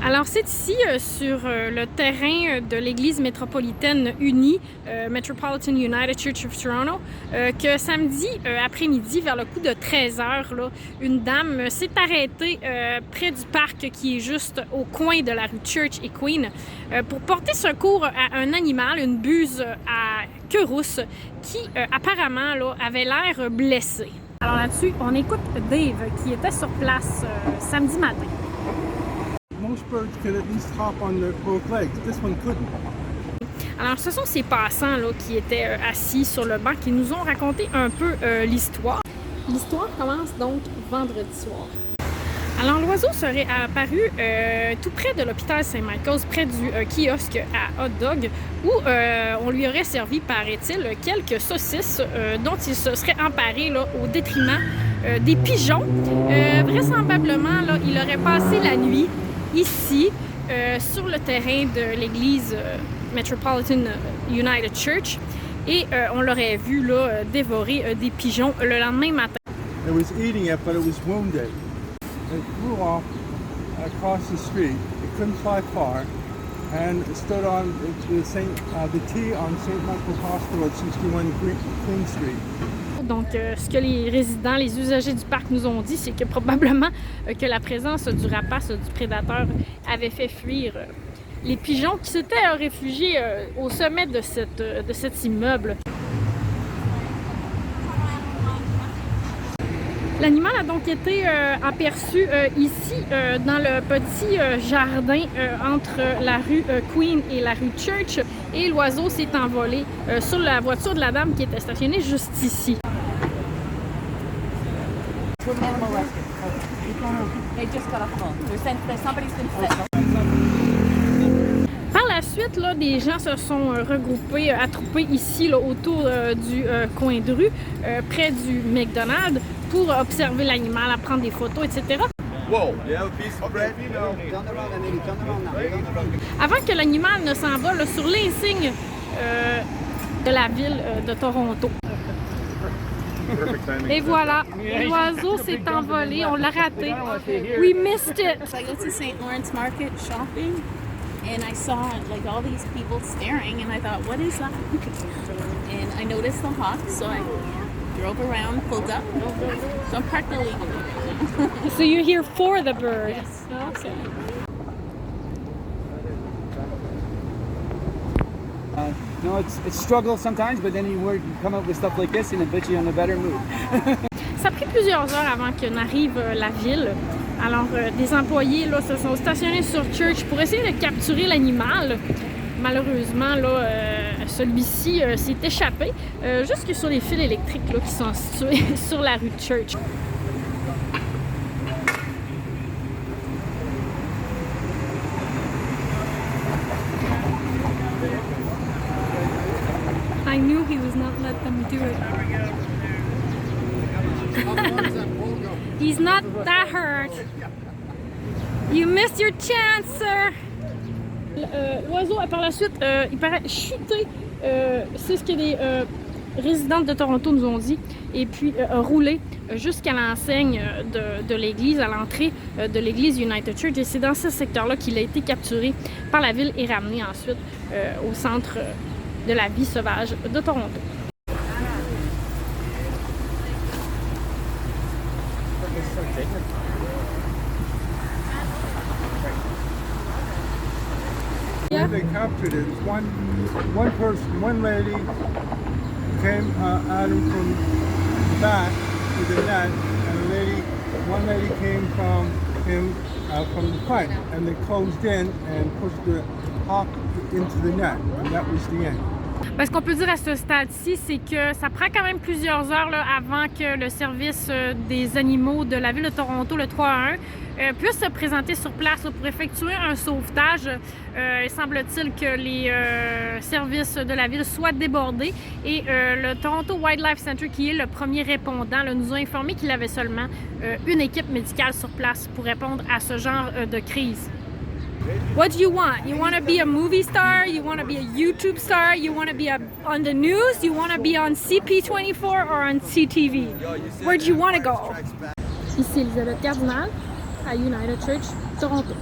Alors, c'est ici, sur le terrain de l'Église métropolitaine unie, Metropolitan United Church of Toronto, que samedi après-midi, vers le coup de 13h, là, une dame s'est arrêtée près du parc qui est juste au coin de la rue Church et Queen pour porter secours à un animal, une buse à queue rousse, qui apparemment là, avait l'air blessé. Alors là-dessus, on écoute Dave qui était sur place samedi matin. Most birds could at least hop on their both legs. This one couldn't. Alors, ce sont ces passants là, qui étaient assis sur le banc qui nous ont raconté un peu l'histoire. L'histoire commence donc vendredi soir. Alors, l'oiseau serait apparu tout près de l'hôpital Saint-Michael, près du kiosque à hot dog, où on lui aurait servi, paraît-il, quelques saucisses dont il se serait emparé là, au détriment des pigeons. Vraisemblablement, là, il aurait passé la nuit ici, sur le terrain de l'église Metropolitan United Church, et on l'aurait vu là, dévorer des pigeons le lendemain matin. It was eating it, but it was wounded. It flew off across the street. It couldn't fly far, and it stood on the T on St. Michael's Hospital at 61 Queen Street. Donc, ce que les résidents, les usagers du parc nous ont dit, c'est que probablement que la présence du rapace, du prédateur, avait fait fuir les pigeons qui s'étaient réfugiés au sommet de cet immeuble. L'animal a donc été aperçu ici, dans le petit jardin entre la rue Queen et la rue Church, et l'oiseau s'est envolé sur la voiture de la dame qui était stationnée juste ici. Par la suite, là, des gens se sont regroupés, attroupés ici là, autour du coin de rue, près du McDonald's, pour observer l'animal, à prendre des photos, etc. Avant que l'animal ne s'envole sur l'insigne de la ville de Toronto. Et voilà, l'oiseau s'est envolé, on l'a raté. We missed it. So I go to St. Lawrence Market shopping, and I saw like all these people staring, and I thought, what is that? And I noticed the hawk, so I drove around, pulled up. So I'm parked illegally. So you're here for the bird? Yes. Okay. No, it's struggle sometimes, but then you come up with stuff like this and it puts you in a better mood. Ça a pris plusieurs heures avant que n'arrive la ville. Alors, des employés là, se sont stationnés sur Church pour essayer de capturer l'animal. Malheureusement, là, celui-ci s'est échappé jusque sur les fils électriques là, qui sont situés sur la rue Church. I knew he was not let them do it. He's not that hurt. You missed your chance, sir. L'oiseau a par la suite, il paraît chuté. C'est ce que les résidentes de Toronto nous ont dit. Et puis roulé jusqu'à l'enseigne de l'église, à l'entrée de l'église United Church. Et c'est dans ce secteur-là qu'il a été capturé par la ville et ramené ensuite au centre de la vie sauvage de Toronto. Yeah. They captured it. One person, one lady came at him from the back with the net, and one lady came from him from the front, and they closed in and pushed the hawk into the net, and that was the end. Ce qu'on peut dire à ce stade-ci, c'est que ça prend quand même plusieurs heures là, avant que le service des animaux de la ville de Toronto, le 311, puisse se présenter sur place là, pour effectuer un sauvetage. Il semble-t-il que les services de la ville soient débordés et le Toronto Wildlife Center, qui est le premier répondant, là, nous a informé qu'il avait seulement une équipe médicale sur place pour répondre à ce genre de crise. What do you want? You want to be a movie star? You want to be a YouTube star? You want to be on the news? You want to be on CP24 or on CTV? Where do you want to go? Ici Elisabeth Cardinal à United Church, Toronto.